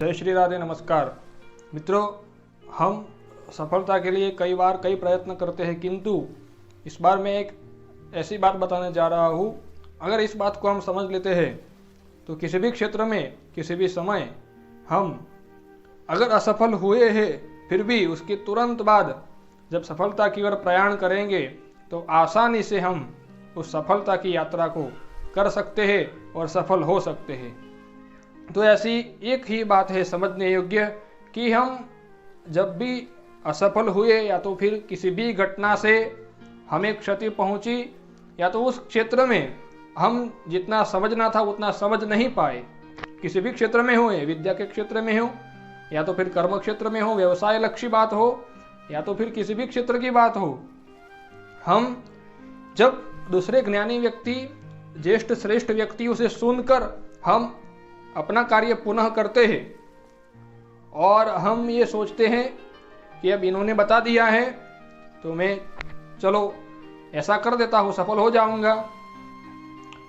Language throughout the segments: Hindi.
जय श्री राधे। नमस्कार मित्रों, हम सफलता के लिए कई बार कई प्रयत्न करते हैं, किंतु इस बार मैं एक ऐसी बात बताने जा रहा हूँ। अगर इस बात को हम समझ लेते हैं तो किसी भी क्षेत्र में किसी भी समय हम अगर असफल हुए हैं, फिर भी उसके तुरंत बाद जब सफलता की ओर प्रयाण करेंगे तो आसानी से हम उस सफलता की यात्रा को कर सकते हैं और सफल हो सकते हैं। तो ऐसी एक ही बात है समझने योग्य कि हम जब भी असफल हुए या तो फिर किसी भी घटना से हमें क्षति पहुंची या तो उस क्षेत्र में हम जितना समझना था उतना समझ नहीं पाए, किसी भी क्षेत्र में हो, विद्या के क्षेत्र में हो या तो फिर कर्म क्षेत्र में हो, व्यवसाय लक्ष्य बात हो या तो फिर किसी भी क्षेत्र की बात हो, हम जब दूसरे ज्ञानी व्यक्ति, ज्येष्ठ श्रेष्ठ व्यक्तियों से सुनकर हम अपना कार्य पुनः करते हैं और हम ये सोचते हैं कि अब इन्होंने बता दिया है तो मैं चलो ऐसा कर देता हूँ, सफल हो जाऊंगा।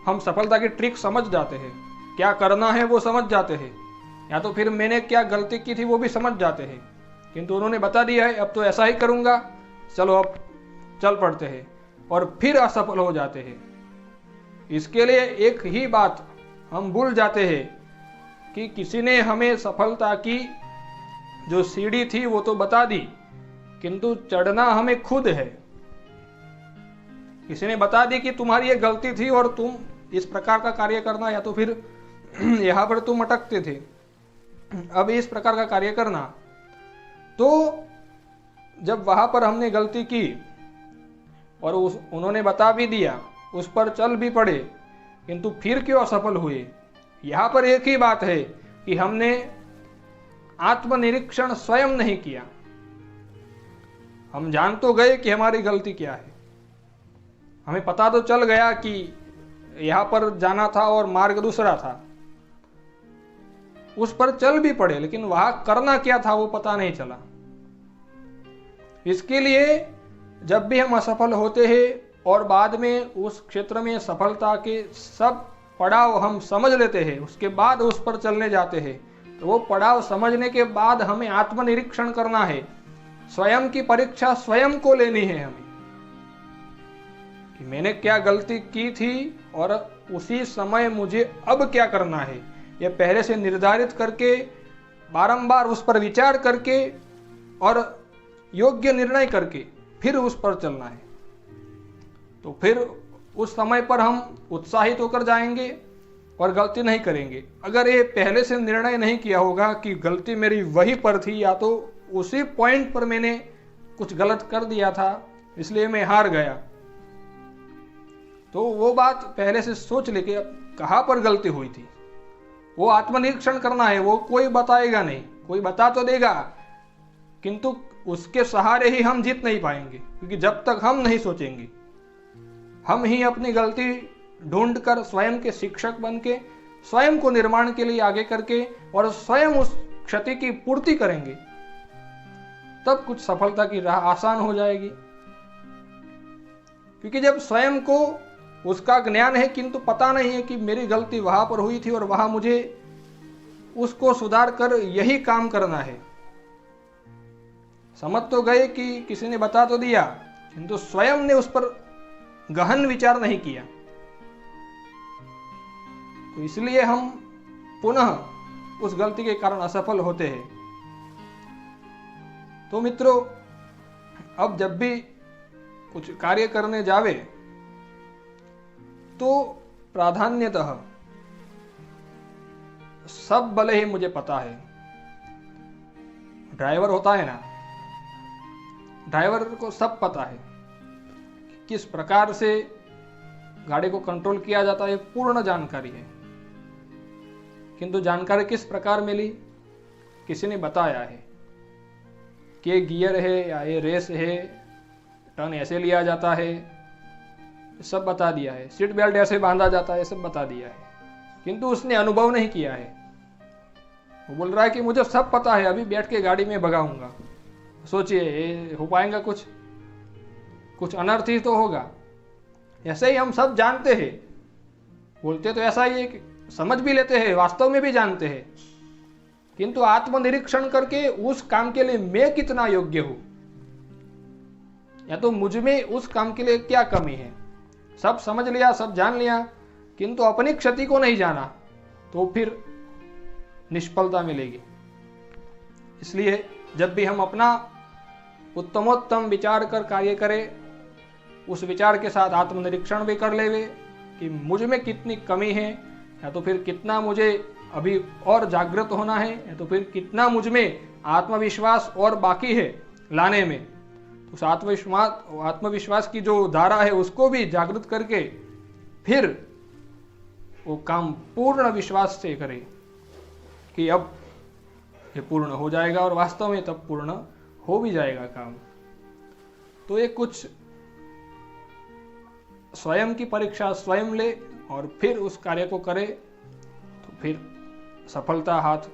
हम सफलता की ट्रिक समझ जाते हैं, क्या करना है वो समझ जाते हैं, या तो फिर मैंने क्या गलती की थी वो भी समझ जाते हैं, किंतु उन्होंने बता दिया है अब तो ऐसा ही करूंगा, चलो अब चल पड़ते हैं और फिर असफल हो जाते हैं। इसके लिए एक ही बात हम भूल जाते हैं कि किसी ने हमें सफलता की जो सीढ़ी थी वो तो बता दी, किंतु चढ़ना हमें खुद है। किसी ने बता दी कि तुम्हारी ये गलती थी और तुम इस प्रकार का कार्य करना, या तो फिर यहां पर तुम अटकते थे, अब इस प्रकार का कार्य करना। तो जब वहां पर हमने गलती की और उन्होंने बता भी दिया, उस पर चल भी पड़े, किंतु फिर क्यों असफल हुए? यहां पर एक ही बात है कि हमने आत्मनिरीक्षण स्वयं नहीं किया। हम जान तो गए कि हमारी गलती क्या है, हमें पता तो चल गया कि यहां पर जाना था और मार्ग दूसरा था, उस पर चल भी पड़े, लेकिन वहां करना क्या था वो पता नहीं चला। इसके लिए जब भी हम असफल होते हैं और बाद में उस क्षेत्र में सफलता के सब पड़ाव हम समझ लेते हैं, उसके बाद उस पर चलने जाते हैं, तो वो पड़ाव समझने के बाद हमें आत्मनिरीक्षण करना है, स्वयं की परीक्षा स्वयं को लेनी है हमें कि मैंने क्या गलती की थी और उसी समय मुझे अब क्या करना है। ये पहले से निर्धारित करके बारंबार उस पर विचार करके और योग्य निर्णय करके फिर उस पर चलना है, तो फिर उस समय पर हम उत्साहित होकर जाएंगे और गलती नहीं करेंगे। अगर ये पहले से निर्णय नहीं किया होगा कि गलती मेरी वहीं पर थी या तो उसी पॉइंट पर मैंने कुछ गलत कर दिया था इसलिए मैं हार गया, तो वो बात पहले से सोच लेके अब कहां पर गलती हुई थी वो आत्मनिरीक्षण करना है। वो कोई बताएगा नहीं, कोई बता तो देगा, किंतु उसके सहारे ही हम जीत नहीं पाएंगे, क्योंकि जब तक हम नहीं सोचेंगे, हम ही अपनी गलती ढूंढकर स्वयं के शिक्षक बन के स्वयं को निर्माण के लिए आगे करके और स्वयं उस क्षति की पूर्ति करेंगे, तब कुछ सफलता की राह आसान हो जाएगी। क्योंकि जब स्वयं को उसका ज्ञान है किंतु पता नहीं है कि मेरी गलती वहां पर हुई थी और वहां मुझे उसको सुधार कर यही काम करना है, समझ तो गए कि किसी ने बता तो दिया, किंतु स्वयं ने उस पर गहन विचार नहीं किया, तो इसलिए हम पुनः उस गलती के कारण असफल होते हैं। तो मित्रों, अब जब भी कुछ कार्य करने जावे तो प्राधान्यतः सब भले ही मुझे पता है, ड्राइवर होता है ना, ड्राइवर को सब पता है किस प्रकार से गाड़ी को कंट्रोल किया जाता है, पूर्ण जानकारी है, किंतु जानकारी किस प्रकार मिली? किसी ने बताया है कि ये गियर है या ये रेस है, टर्न ऐसे लिया जाता है, सब बता दिया है, सीट बेल्ट ऐसे बांधा जाता है, सब बता दिया है, किंतु उसने अनुभव नहीं किया है। वो बोल रहा है कि मुझे सब पता है, अभी बैठ के गाड़ी में भगाऊंगा। सोचिए ये हो पाएगा? कुछ अनर्थ ही तो होगा। ऐसे ही हम सब जानते हैं, बोलते तो ऐसा ही है, समझ भी लेते हैं, वास्तव में भी जानते हैं, किंतु आत्मनिरीक्षण करके उस काम के लिए मैं कितना योग्य हूं, या तो मुझ में उस काम के लिए क्या कमी है। सब समझ लिया, सब जान लिया, किंतु अपनी क्षति को नहीं जाना, तो फिर निष्फलता मिलेगी। इसलिए जब भी हम अपना उत्तमोत्तम विचार कर कार्य करें, उस विचार के साथ आत्मनिरीक्षण भी कर लेवे कि मुझ में कितनी कमी है, या तो फिर कितना मुझे अभी और जागृत होना है, या तो फिर कितना मुझ में आत्मविश्वास और बाकी है लाने में। उस आत्मविश्वास की जो धारा है उसको भी जागृत करके फिर वो काम पूर्ण विश्वास से करें कि अब ये पूर्ण हो जाएगा, और वास्तव में तब पूर्ण हो भी जाएगा काम। तो ये कुछ स्वयं की परीक्षा स्वयं ले और फिर उस कार्य को करे, तो फिर सफलता हाथ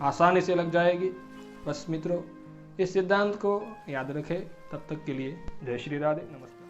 आसानी से लग जाएगी। बस मित्रों, इस सिद्धांत को याद रखें। तब तक के लिए जय श्री राधे, नमस्ते।